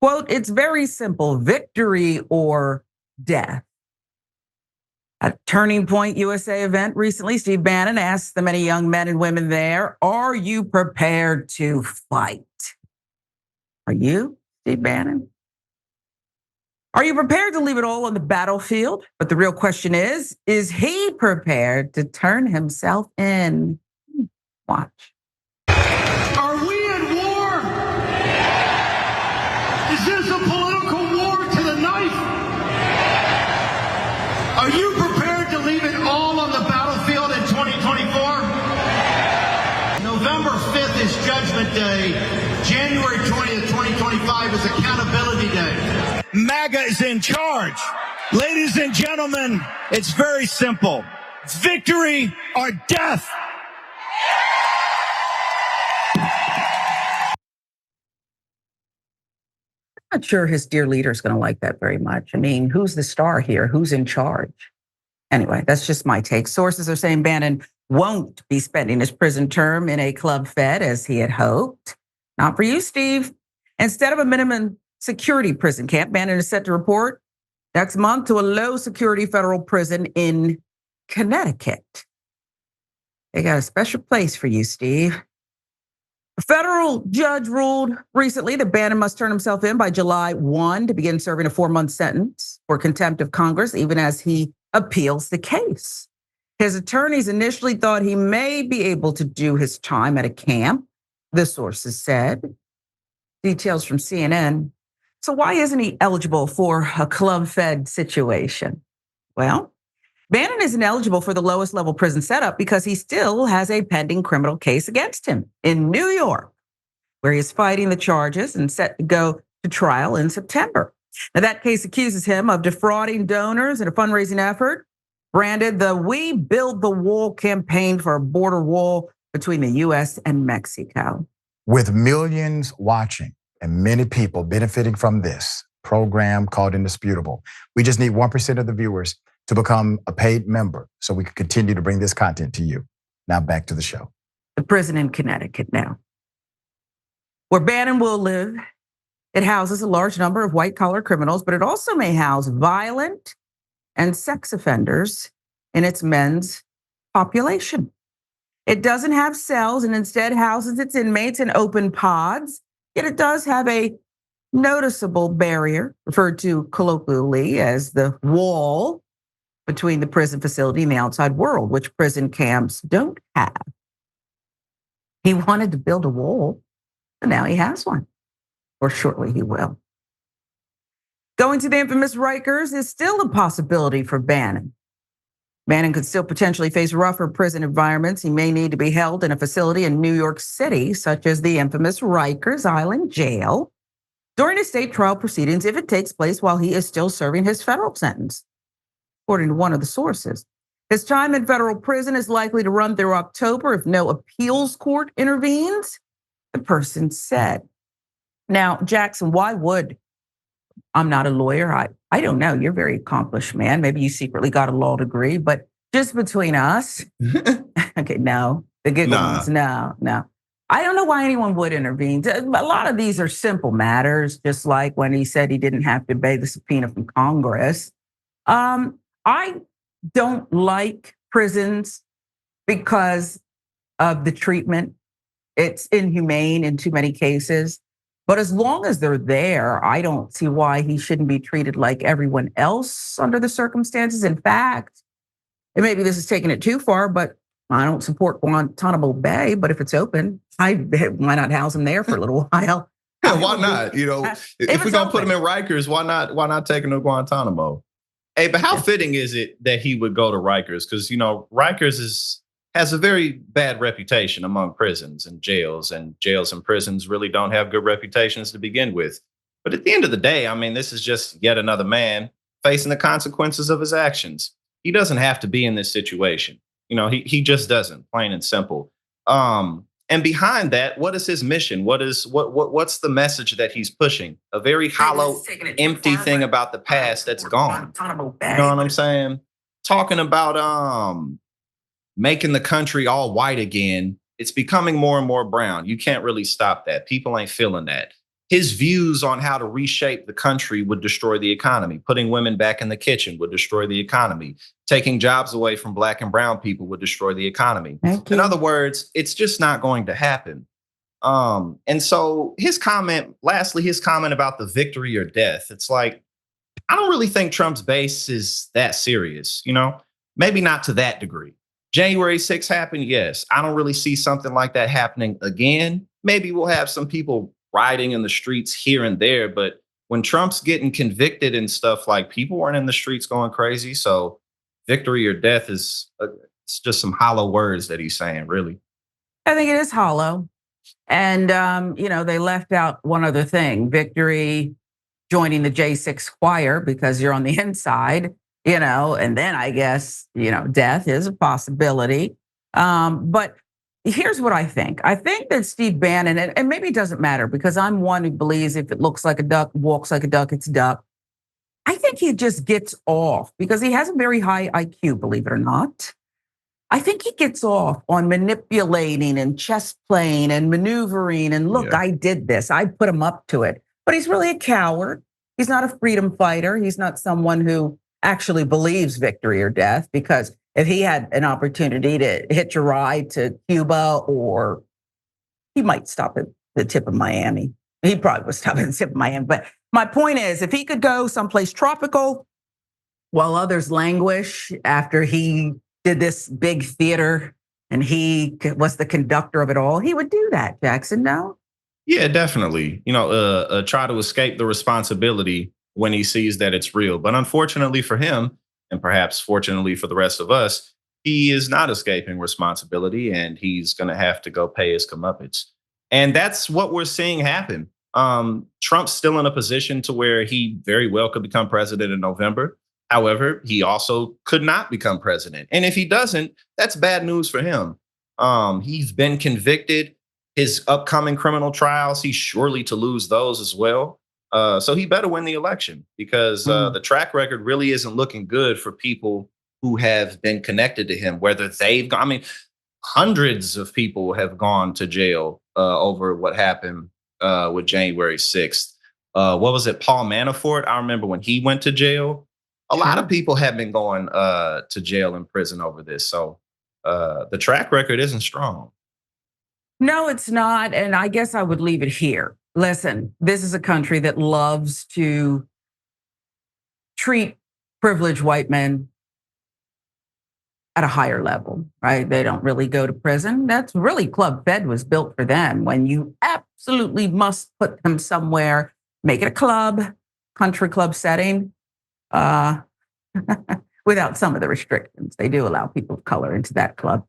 Quote, it's very simple, victory or death. At Turning Point USA event recently, Steve Bannon asked the many young men and women there, are you prepared to fight? Are you, Steve Bannon? Are you prepared to leave it all on the battlefield? But the real question is he prepared to turn himself in? Watch. Are we at war? Is this a political war to the knife? Are you prepared to leave it all on the battlefield in 2024? November 5th is Judgment Day. January 20th, 2025 is Accountability Day. MAGA is in charge. Ladies and gentlemen, it's very simple. Victory or death. I'm not sure his dear leader is going to like that very much. I mean, who's the star here? Who's in charge? Anyway, that's just my take. Sources are saying Bannon won't be spending his prison term in a club fed as he had hoped. Not for you, Steve. Instead of a minimum security prison camp, Bannon is set to report next month to a low security federal prison in Connecticut. They got a special place for you, Steve. A federal judge ruled recently that Bannon must turn himself in by July 1 to begin serving a 4-month sentence for contempt of Congress, even as he appeals the case. His attorneys initially thought he may be able to do his time at a camp, the sources said. Details from CNN. So why isn't he eligible for a club-fed situation? Well, Bannon isn't eligible for the lowest level prison setup because he still has a pending criminal case against him in New York, where he is fighting the charges and set to go to trial in September. Now, that case accuses him of defrauding donors in a fundraising effort, branded the We Build the Wall campaign for a border wall between the U.S. and Mexico. With millions watching and many people benefiting from this program called Indisputable, we just need 1% of the viewers to become a paid member so we can continue to bring this content to you. Now back to the show. The prison in Connecticut now, where Bannon will live. It houses a large number of white-collar criminals, but it also may house violent and sex offenders in its men's population. It doesn't have cells and instead houses its inmates in open pods, yet it does have a noticeable barrier, referred to colloquially as the wall, between the prison facility and the outside world, which prison camps don't have. He wanted to build a wall, and now he has one, or shortly he will. Going to the infamous Rikers is still a possibility for Bannon. Bannon could still potentially face rougher prison environments. He may need to be held in a facility in New York City, such as the infamous Rikers Island Jail, during his state trial proceedings if it takes place while he is still serving his federal sentence. According to one of the sources, his time in federal prison is likely to run through October if no appeals court intervenes, the person said. Now, Jackson, why would, I'm not a lawyer, I don't know, you're a very accomplished man, maybe you secretly got a law degree, but just between us, okay, no, the giggle ones, no. I don't know why anyone would intervene. A lot of these are simple matters, just like when he said he didn't have to obey the subpoena from Congress. I don't like prisons because of the treatment. It's inhumane in too many cases. But as long as they're there, I don't see why he shouldn't be treated like everyone else under the circumstances. In fact, and maybe this is taking it too far, but I don't support Guantanamo Bay, but if it's open, why not house him there for a little while? Yeah, why not? You know, if we're gonna put him in Rikers, why not take him to Guantanamo? Hey, but how fitting is it that he would go to Rikers? Because, you know, Rikers has a very bad reputation among prisons and jails and prisons really don't have good reputations to begin with. But at the end of the day, I mean, this is just yet another man facing the consequences of his actions. He doesn't have to be in this situation. You know, he just doesn't, plain and simple. And behind that, what is his mission? What's the message that he's pushing? A very hollow, empty thing about the past that's gone. You know what I'm saying? Talking about making the country all white again. It's becoming more and more brown. You can't really stop that. People ain't feeling that. his views on how to reshape the country would destroy the economy. Putting women back in the kitchen would destroy the economy. Taking jobs away from Black and brown people would destroy the economy. In other words, it's just not going to happen. And so his comment about the victory or death, it's like, I don't really think Trump's base is that serious, maybe not to that degree. January 6th happened, yes. I don't really see something like that happening again. Maybe we'll have some people rioting in the streets here and there, but when Trump's getting convicted and stuff, like, people weren't in the streets going crazy. So victory or death is it's just some hollow words that he's saying, really. I think it is hollow. And, they left out one other thing: victory, joining the J6 choir because you're on the inside, and then I guess, death is a possibility. But here's what I think. I think that Steve Bannon, and maybe it doesn't matter because I'm one who believes if it looks like a duck, walks like a duck, it's a duck. I think he just gets off because he has a very high IQ, believe it or not. I think he gets off on manipulating and chess playing and maneuvering. And look, I did this. I put him up to it. But he's really a coward. He's not a freedom fighter. He's not someone who actually believes victory or death, because if he had an opportunity to hitch a ride to Cuba, or he might stop at the tip of Miami. He probably would stop at the tip of Miami. But my point is, if he could go someplace tropical while others languish after he did this big theater and he was the conductor of it all, he would do that, Jackson, no? Yeah, definitely. Try to escape the responsibility when he sees that it's real. But unfortunately for him, and perhaps fortunately for the rest of us, he is not escaping responsibility, and he's going to have to go pay his comeuppance. And that's what we're seeing happen. Trump's still in a position to where he very well could become president in November. However, he also could not become president. And if he doesn't, that's bad news for him. He's been convicted. His upcoming criminal trials, he's surely to lose those as well. So he better win the election, because the track record really isn't looking good for people who have been connected to him, whether they've gone. I mean, hundreds of people have gone to jail over what happened with January 6th. What was it? Paul Manafort. I remember when he went to jail. A lot of people have been going to jail and prison over this. So the track record isn't strong. No, it's not. And I guess I would leave it here. Listen, this is a country that loves to treat privileged white men at a higher level, right? They don't really go to prison. That's really Club Fed was built for them. When you absolutely must put them somewhere, make it a club, country club setting, without some of the restrictions. They do allow people of color into that club.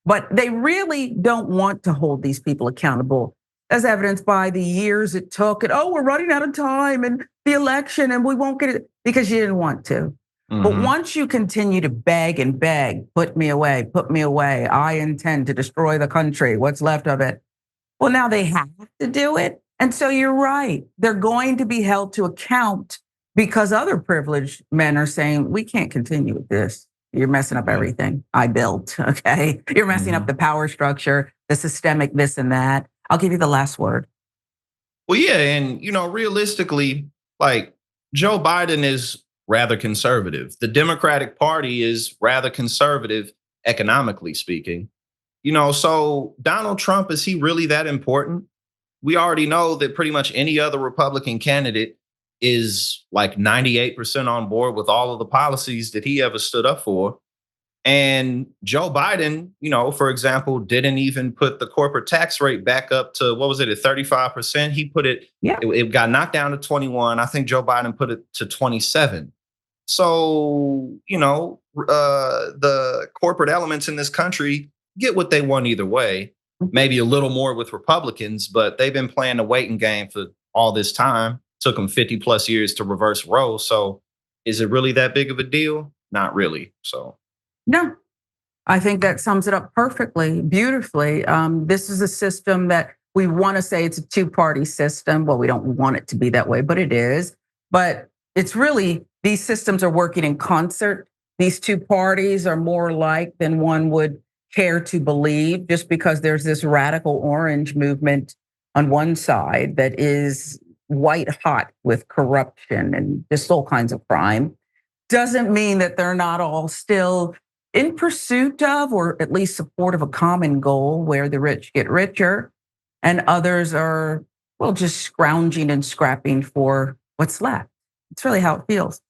But they really don't want to hold these people accountable, as evidenced by the years it took. And, we're running out of time and the election and we won't get it, because you didn't want to. But once you continue to beg and beg, put me away, I intend to destroy the country, what's left of it. Well, now they have to do it. And so you're right. They're going to be held to account, because other privileged men are saying, we can't continue with this. You're messing up everything I built, okay? You're messing up the power structure, the systemic this and that. I'll give you the last word. Well, yeah, and, realistically, like, Joe Biden is rather conservative. The Democratic Party is rather conservative, economically speaking. So Donald Trump, is he really that important? We already know that pretty much any other Republican candidate is like 98% on board with all of the policies that he ever stood up for. And Joe Biden, for example, didn't even put the corporate tax rate back up to, what was it, at 35%? He put it, it got knocked down to 21. I think Joe Biden put it to 27. So, the corporate elements in this country get what they want either way, maybe a little more with Republicans, but they've been playing the waiting game for all this time. Took them 50 plus years to reverse Roe. So is it really that big of a deal? Not really. So. No, I think that sums it up perfectly, beautifully. This is a system that we want to say it's a two-party system. Well, we don't want it to be that way, but it is. But it's really, these systems are working in concert. These two parties are more alike than one would care to believe, just because there's this radical orange movement on one side that is white hot with corruption and just all kinds of crime, doesn't mean that they're not all still in pursuit of, or at least support of, a common goal where the rich get richer and others are, well, just scrounging and scrapping for what's left. It's really how it feels.